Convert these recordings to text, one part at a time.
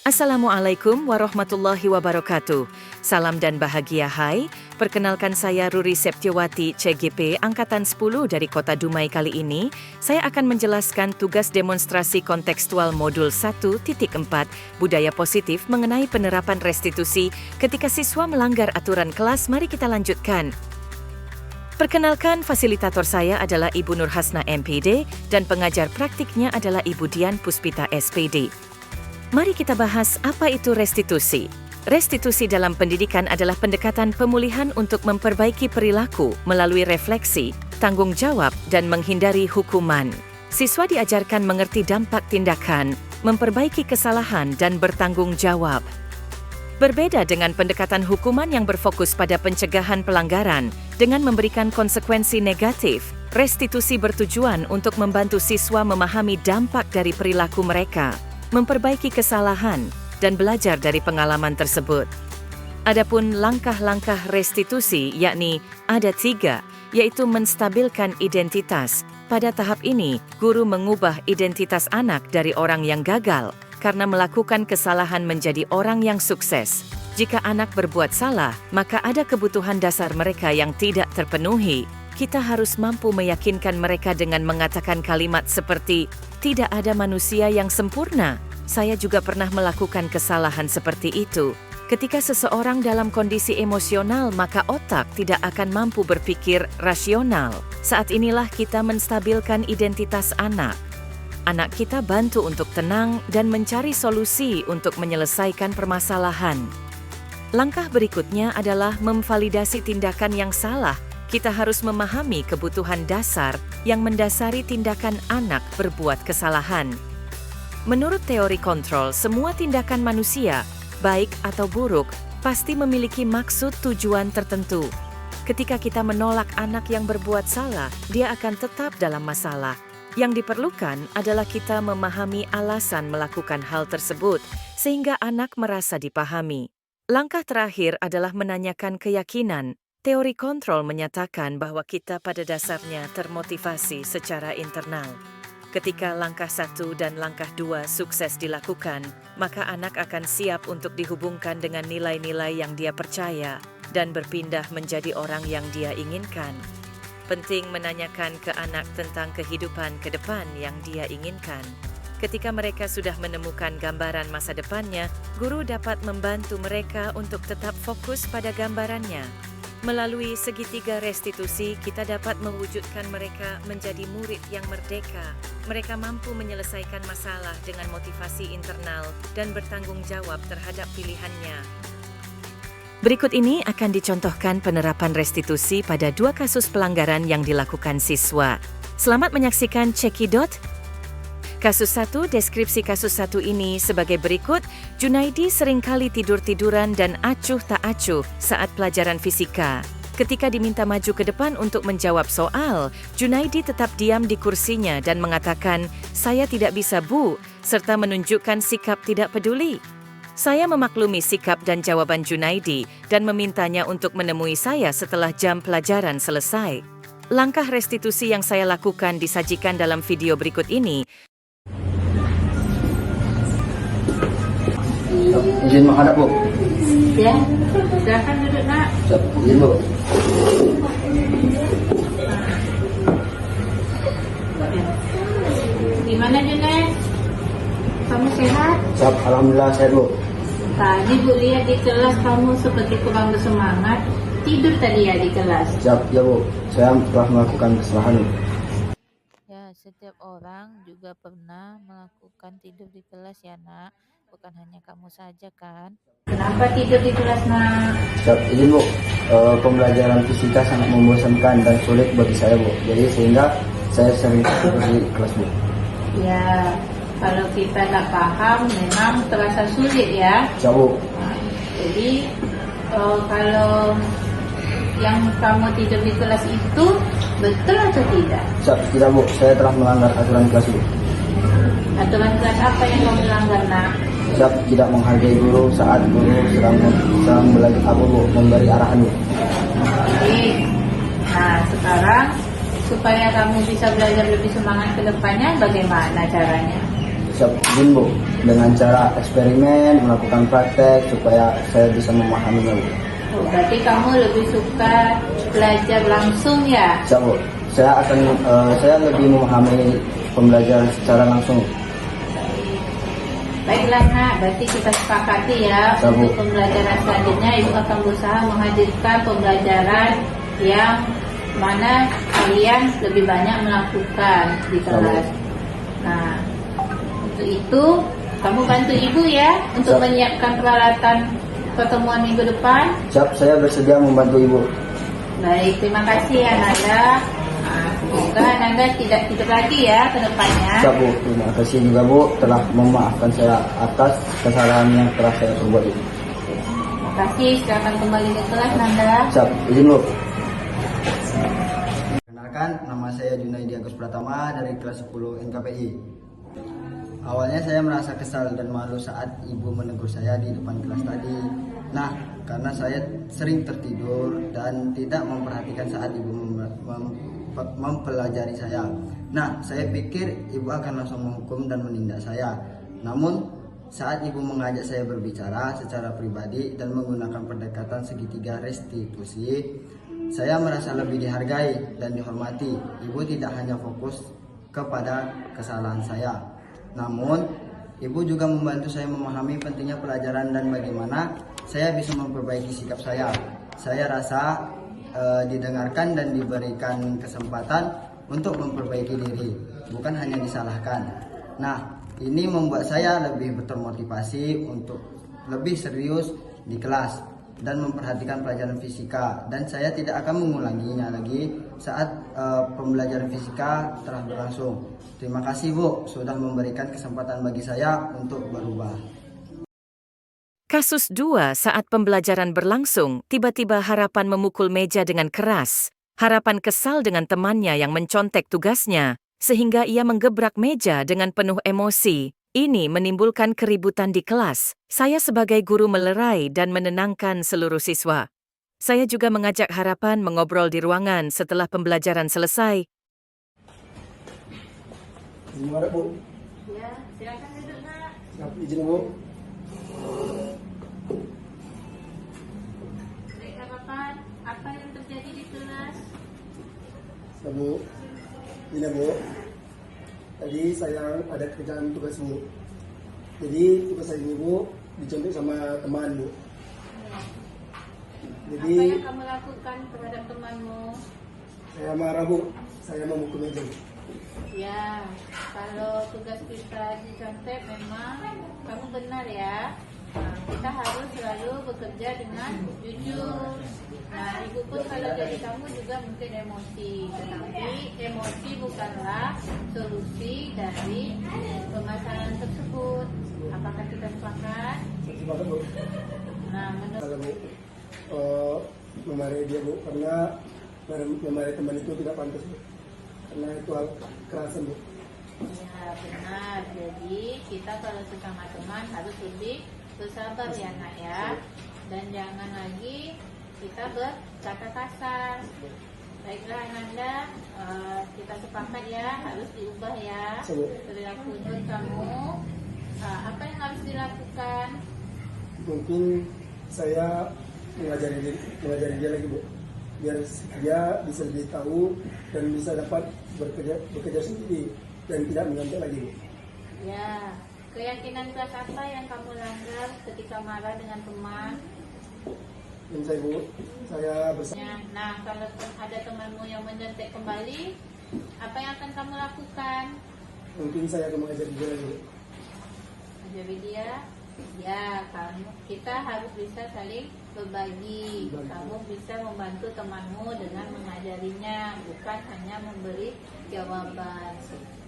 Assalamualaikum warahmatullahi wabarakatuh. Salam dan bahagia hai. Perkenalkan saya Ruri Septiawati, CGP Angkatan 10 dari Kota Dumai. Kali ini, saya akan menjelaskan tugas demonstrasi kontekstual modul 1.4 Budaya Positif mengenai penerapan restitusi ketika siswa melanggar aturan kelas. Mari kita lanjutkan. Perkenalkan, fasilitator saya adalah Ibu Nur Hasna MPD dan pengajar praktiknya adalah Ibu Dian Puspita SPD. Mari kita bahas apa itu restitusi. Restitusi dalam pendidikan adalah pendekatan pemulihan untuk memperbaiki perilaku melalui refleksi, tanggung jawab, dan menghindari hukuman. Siswa diajarkan mengerti dampak tindakan, memperbaiki kesalahan, dan bertanggung jawab. Berbeda dengan pendekatan hukuman yang berfokus pada pencegahan pelanggaran dengan memberikan konsekuensi negatif, restitusi bertujuan untuk membantu siswa memahami dampak dari perilaku mereka, memperbaiki kesalahan, dan belajar dari pengalaman tersebut. Adapun langkah-langkah restitusi yakni ada 3, yaitu menstabilkan identitas. Pada tahap ini, guru mengubah identitas anak dari orang yang gagal karena melakukan kesalahan menjadi orang yang sukses. Jika anak berbuat salah, maka ada kebutuhan dasar mereka yang tidak terpenuhi. Kita harus mampu meyakinkan mereka dengan mengatakan kalimat seperti, "Tidak ada manusia yang sempurna. Saya juga pernah melakukan kesalahan seperti itu." Ketika seseorang dalam kondisi emosional, maka otak tidak akan mampu berpikir rasional. Saat inilah kita menstabilkan identitas anak. Anak kita bantu untuk tenang dan mencari solusi untuk menyelesaikan permasalahan. Langkah berikutnya adalah memvalidasi tindakan yang salah. Kita harus memahami kebutuhan dasar yang mendasari tindakan anak berbuat kesalahan. Menurut teori kontrol, semua tindakan manusia, baik atau buruk, pasti memiliki maksud tujuan tertentu. Ketika kita menolak anak yang berbuat salah, dia akan tetap dalam masalah. Yang diperlukan adalah kita memahami alasan melakukan hal tersebut, sehingga anak merasa dipahami. Langkah terakhir adalah menanyakan keyakinan. Teori kontrol menyatakan bahwa kita pada dasarnya termotivasi secara internal. Ketika langkah 1 dan langkah 2 sukses dilakukan, maka anak akan siap untuk dihubungkan dengan nilai-nilai yang dia percaya dan berpindah menjadi orang yang dia inginkan. Penting menanyakan ke anak tentang kehidupan ke depan yang dia inginkan. Ketika mereka sudah menemukan gambaran masa depannya, guru dapat membantu mereka untuk tetap fokus pada gambarannya. Melalui segitiga restitusi, kita dapat mewujudkan mereka menjadi murid yang merdeka. Mereka mampu menyelesaikan masalah dengan motivasi internal dan bertanggung jawab terhadap pilihannya. Berikut ini akan dicontohkan penerapan restitusi pada 2 kasus pelanggaran yang dilakukan siswa. Selamat menyaksikan Cekidot. Kasus 1, deskripsi kasus 1 ini sebagai berikut. Junaidi seringkali tidur-tiduran dan acuh tak acuh saat pelajaran fisika. Ketika diminta maju ke depan untuk menjawab soal, Junaidi tetap diam di kursinya dan mengatakan, "Saya tidak bisa, Bu," serta menunjukkan sikap tidak peduli. Saya memaklumi sikap dan jawaban Junaidi dan memintanya untuk menemui saya setelah jam pelajaran selesai. Langkah restitusi yang saya lakukan disajikan dalam video berikut ini. Izin menghadap, Bu. Ya, silakan duduk, Nak. Siap, izin, Bu. Gimana, Junet? Kamu sehat? Siap, alhamdulillah sehat, Bu. Tadi Bu lihat di kelas kamu seperti kurang bersemangat. Tidur tadi ya di kelas? Siap, ya, Bu. Saya telah melakukan kesalahan, Bu. Ya, setiap orang juga pernah melakukan tidur di kelas ya, Nak. Bukan hanya kamu saja kan? Kenapa tidur di kelas, Nak? Siap, izin, Bu. Pembelajaran fisika sangat membosankan dan sulit bagi saya, Bu. Jadi sehingga saya sering tidur di kelas, Bu. Ya, kalau kita tak paham memang terasa sulit ya. Siap, Bu. Nah, jadi kalau yang kamu tidur di kelas itu betul atau tidak? Siap, tidak, Bu. Saya telah melanggar aturan kelas, Bu. Aturan kelas apa yang kamu langgar, Nak? Siap, tidak menghargai guru saat guru sedang belajar memberi arahan, Bu. Baik. Nah, sekarang supaya kamu bisa belajar lebih semangat ke depannya, bagaimana caranya? siap izin Bu, dengan cara eksperimen, melakukan praktek supaya saya bisa memahaminya Bu. Oh, berarti kamu lebih suka belajar langsung ya? Siap Bu, saya lebih memahami pembelajaran secara langsung. Baiklah nak, berarti kita sepakati ya. Siap, Bu. Untuk pembelajaran selanjutnya Ibu akan berusaha menghadirkan pembelajaran yang mana kalian lebih banyak melakukan di kelas. Nah, untuk itu kamu bantu Ibu ya untuk Siap. menyiapkan peralatan pertemuan minggu depan. Siap, saya bersedia membantu Ibu. Baik, terima kasih ya Nanda. Semoga Nanda tidak tidur lagi ya ke depannya. Siap Bu, terima kasih juga Bu telah memaafkan saya atas kesalahan yang telah saya perbuat itu. Terima kasih, silakan kembali ke kelas Nanda. Siap, izin Bu. Kenalkan, nama saya Junaidi Agus Pratama dari kelas 10 NKPI. Awalnya saya merasa kesal dan malu saat ibu menegur saya di depan kelas tadi. Nah, karena saya sering tertidur dan tidak memperhatikan saat ibu mempelajari saya. Nah, saya pikir ibu akan langsung menghukum dan menindak saya. Namun, saat ibu mengajak saya berbicara secara pribadi dan menggunakan pendekatan segitiga restitusi, saya merasa lebih dihargai dan dihormati. Ibu tidak hanya fokus kepada kesalahan saya, namun ibu juga membantu saya memahami pentingnya pelajaran dan bagaimana saya bisa memperbaiki sikap saya. Saya rasa didengarkan dan diberikan kesempatan untuk memperbaiki diri, bukan hanya disalahkan. Nah, ini membuat saya lebih termotivasi untuk lebih serius di kelas dan memperhatikan pelajaran fisika, dan saya tidak akan mengulanginya lagi saat pembelajaran fisika telah berlangsung. Terima kasih Bu sudah memberikan kesempatan bagi saya untuk berubah. Kasus 2, saat pembelajaran berlangsung, tiba-tiba Harapan memukul meja dengan keras. Harapan kesal dengan temannya yang mencontek tugasnya, sehingga ia menggebrak meja dengan penuh emosi. Ini menimbulkan keributan di kelas. Saya sebagai guru melerai dan menenangkan seluruh siswa. Saya juga mengajak Harapan mengobrol di ruangan setelah pembelajaran selesai. Gimana Bu? Ya, silakan duduk nak. Siap, izin Bu. Baik Harapan, apa yang terjadi di kelas? Bu, ini Bu. Tadi saya ada kerjaan tugas Bu. Jadi tugas saya ini Bu dicontek sama teman Bu. Jadi Apa yang kamu lakukan terhadap temanmu? saya marah Bu. Saya memukul meja Bu. Ya, kalau tugas kita dicontek memang kamu benar ya. Nah, kita harus selalu bekerja dengan jujur. Nah, ibu pun kalau jadi kamu juga mungkin emosi, tetapi emosi bukanlah solusi dari permasalahan tersebut. Apakah kita sepakat? Sepakat Bu. Nah, menurut Kalau Bu memarahi dia Bu, karena memarahi teman itu tidak pantas Bu. Karena itu hal kekerasan Bu. ya benar. Jadi kita kalau sesama teman harus lebih bersabar ya nak ya, dan jangan lagi kita berkata kasar. Baiklah Ananda, kita sepakat ya harus diubah ya perilaku kamu. Apa yang harus dilakukan? Mungkin saya mengajari dia lagi Bu, biar dia bisa lebih tahu dan bisa dapat bekerja sendiri dan tidak menyantai lagi Bu. Ya, keyakinan kelas apa yang kamu langgar ketika marah dengan teman? Dan saya bersama. Nah, kalau ada temanmu yang mencontek kembali, apa yang akan kamu lakukan? Mungkin saya akan mengajari dia lagi. Ajari dia, ya kita harus bisa saling berbagi. Kamu bisa membantu temanmu dengan mengajarinya, bukan hanya memberi jawaban.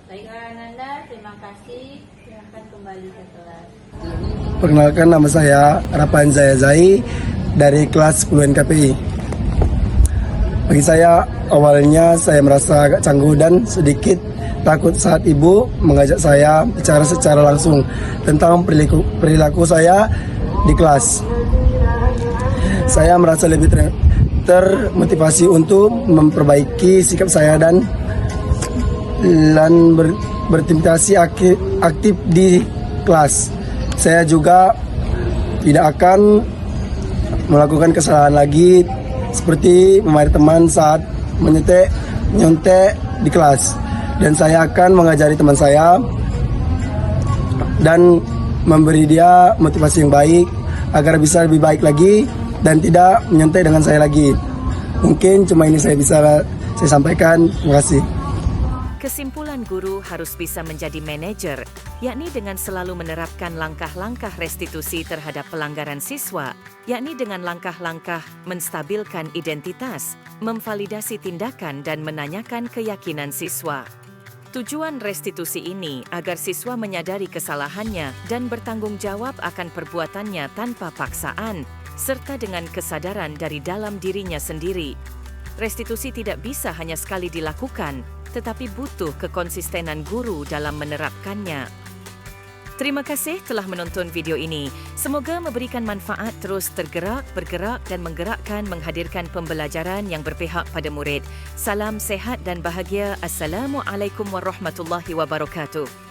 Baiklah Ananda, terima kasih. Silakan kembali ke kelas. Perkenalkan, nama saya Harapan Zai dari kelas 10 NKPI. Bagi saya, awalnya saya merasa agak canggung dan sedikit takut saat ibu mengajak saya bicara secara langsung tentang perilaku saya di kelas. Saya merasa lebih termotivasi untuk memperbaiki sikap saya dan berinteraksi aktif di kelas. Saya juga tidak akan melakukan kesalahan lagi seperti memarahi teman saat menyontek di kelas. Dan saya akan mengajari teman saya dan memberi dia motivasi yang baik agar bisa lebih baik lagi dan tidak menyontek dengan saya lagi. Mungkin cuma ini saya sampaikan. Terima kasih. Kesimpulan guru harus bisa menjadi manajer, yakni dengan selalu menerapkan langkah-langkah restitusi terhadap pelanggaran siswa, yakni dengan langkah-langkah menstabilkan identitas, memvalidasi tindakan dan menanyakan keyakinan siswa. Tujuan restitusi ini agar siswa menyadari kesalahannya dan bertanggung jawab akan perbuatannya tanpa paksaan, serta dengan kesadaran dari dalam dirinya sendiri. Restitusi tidak bisa hanya sekali dilakukan, tetapi butuh kekonsistenan guru dalam menerapkannya. Terima kasih telah menonton video ini. Semoga memberikan manfaat terus bergerak dan menggerakkan menghadirkan pembelajaran yang berpihak pada murid. Salam sehat dan bahagia. Assalamualaikum warahmatullahi wabarakatuh.